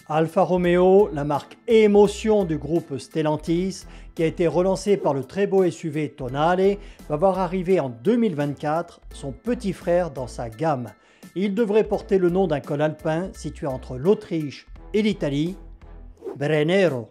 Alfa Romeo, la marque émotion du groupe Stellantis, qui a été relancée par le très beau SUV Tonale, va voir arriver en 2024 son petit frère dans sa gamme. Il devrait porter le nom d'un col alpin situé entre l'Autriche et l'Italie, Brennero.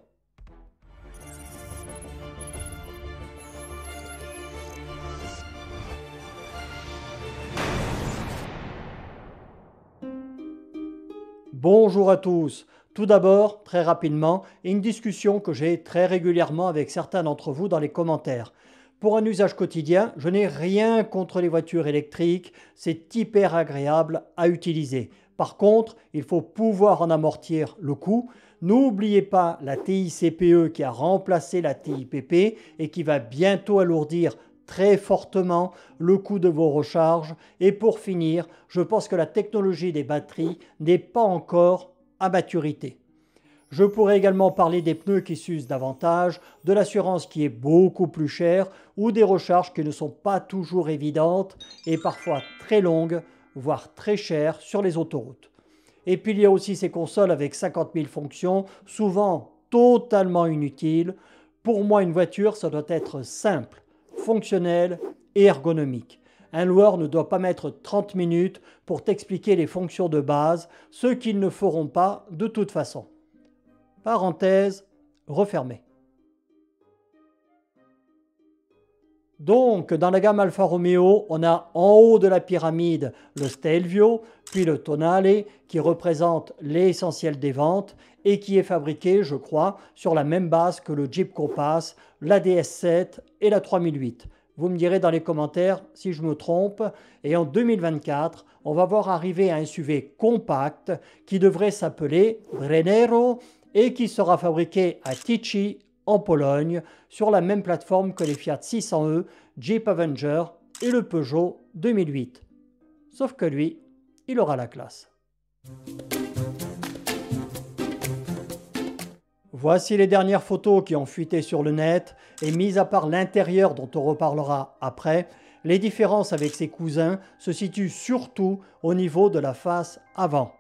Bonjour à tous. Tout d'abord, très rapidement, une discussion que j'ai très régulièrement avec certains d'entre vous dans les commentaires. Pour un usage quotidien, je n'ai rien contre les voitures électriques, c'est hyper agréable à utiliser. Par contre, il faut pouvoir en amortir le coût. N'oubliez pas la TICPE qui a remplacé la TIPP et qui va bientôt alourdir très fortement le coût de vos recharges. Et pour finir, je pense que la technologie des batteries n'est pas encore à maturité. Je pourrais également parler des pneus qui s'usent davantage, de l'assurance qui est beaucoup plus chère ou des recharges qui ne sont pas toujours évidentes et parfois très longues, voire très chères sur les autoroutes. Et puis il y a aussi ces consoles avec 50 000 fonctions, souvent totalement inutiles. Pour moi, une voiture, ça doit être simple, fonctionnel et ergonomique. Un loueur ne doit pas mettre 30 minutes pour t'expliquer les fonctions de base, ce qu'ils ne feront pas de toute façon. Parenthèse refermée. Donc, dans la gamme Alfa Romeo, on a en haut de la pyramide le Stelvio, puis le Tonale, qui représente l'essentiel des ventes et qui est fabriqué, je crois, sur la même base que le Jeep Compass, la DS7 et la 3008. Vous me direz dans les commentaires si je me trompe. Et en 2024, on va voir arriver un SUV compact qui devrait s'appeler Brennero et qui sera fabriqué à Tychy, en Pologne, sur la même plateforme que les Fiat 600e, Jeep Avenger et le Peugeot 2008. Sauf que lui, il aura la classe. Voici les dernières photos qui ont fuité sur le net et mis à part l'intérieur dont on reparlera après, les différences avec ses cousins se situent surtout au niveau de la face avant.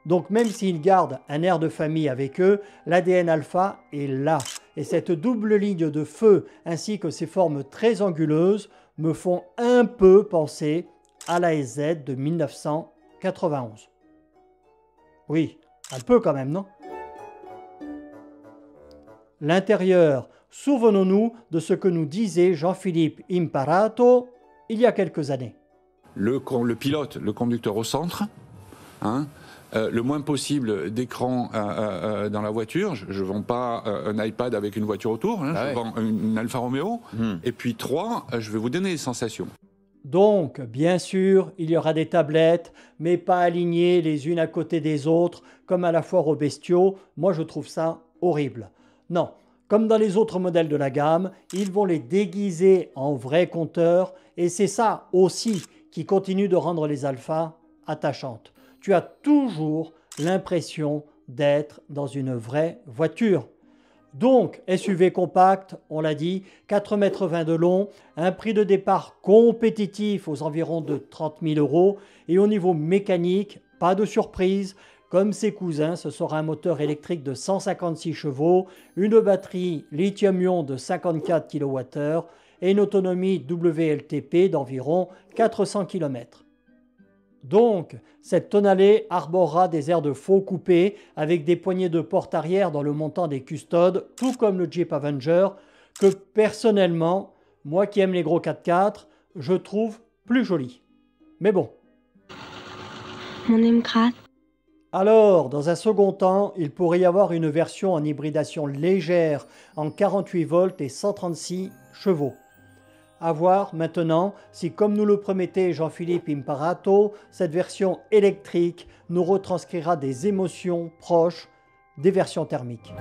Donc même s'ils gardent un air de famille avec eux, l'ADN Alfa est là. Et cette double ligne de feu ainsi que ses formes très anguleuses me font un peu penser à la SZ de 1991. Oui, un peu quand même, non? L'intérieur, souvenons-nous de ce que nous disait Jean-Philippe Imparato il y a quelques années. Le pilote, le conducteur au centre, le moins possible d'écran dans la voiture. Je ne vends pas un iPad avec une voiture autour, je vends une Alfa Romeo. Et puis 3, je vais vous donner les sensations. Donc, bien sûr, il y aura des tablettes, mais pas alignées les unes à côté des autres, comme à la foire aux bestiaux. Moi, je trouve ça horrible. Non, comme dans les autres modèles de la gamme, ils vont les déguiser en vrais compteurs et c'est ça aussi qui continue de rendre les Alphas attachantes. Tu as toujours l'impression d'être dans une vraie voiture. Donc, SUV compact, on l'a dit, 4,20 m de long, un prix de départ compétitif aux environs de 30 000 € et au niveau mécanique, pas de surprise. Comme ses cousins, ce sera un moteur électrique de 156 chevaux, une batterie lithium-ion de 54 kWh et une autonomie WLTP d'environ 400 km. Donc, cette Tonale arborera des airs de faux coupé avec des poignées de porte arrière dans le montant des custodes, tout comme le Jeep Avenger, que personnellement, moi qui aime les gros 4x4, je trouve plus joli. Mais bon. Mon aime gratte. Alors, dans un second temps, il pourrait y avoir une version en hybridation légère en 48 volts et 136 chevaux. À voir maintenant si, comme nous le promettait Jean-Philippe Imparato, cette version électrique nous retranscrira des émotions proches des versions thermiques.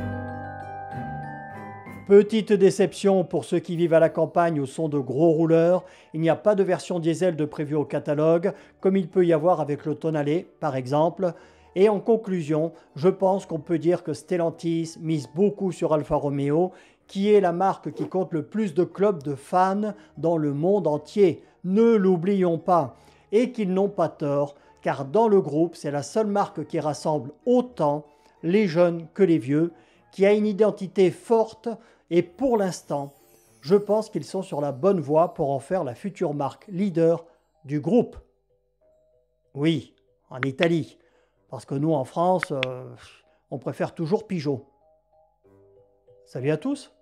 Petite déception pour ceux qui vivent à la campagne au son de gros rouleurs, il n'y a pas de version diesel de prévue au catalogue, comme il peut y avoir avec le Tonale par exemple. Et en conclusion, je pense qu'on peut dire que Stellantis mise beaucoup sur Alfa Romeo, qui est la marque qui compte le plus de clubs de fans dans le monde entier. Ne l'oublions pas. Et qu'ils n'ont pas tort, car dans le groupe, c'est la seule marque qui rassemble autant les jeunes que les vieux, qui a une identité forte et pour l'instant, je pense qu'ils sont sur la bonne voie pour en faire la future marque leader du groupe. Oui, en Italie, parce que nous en France, on préfère toujours Peugeot. Salut à tous!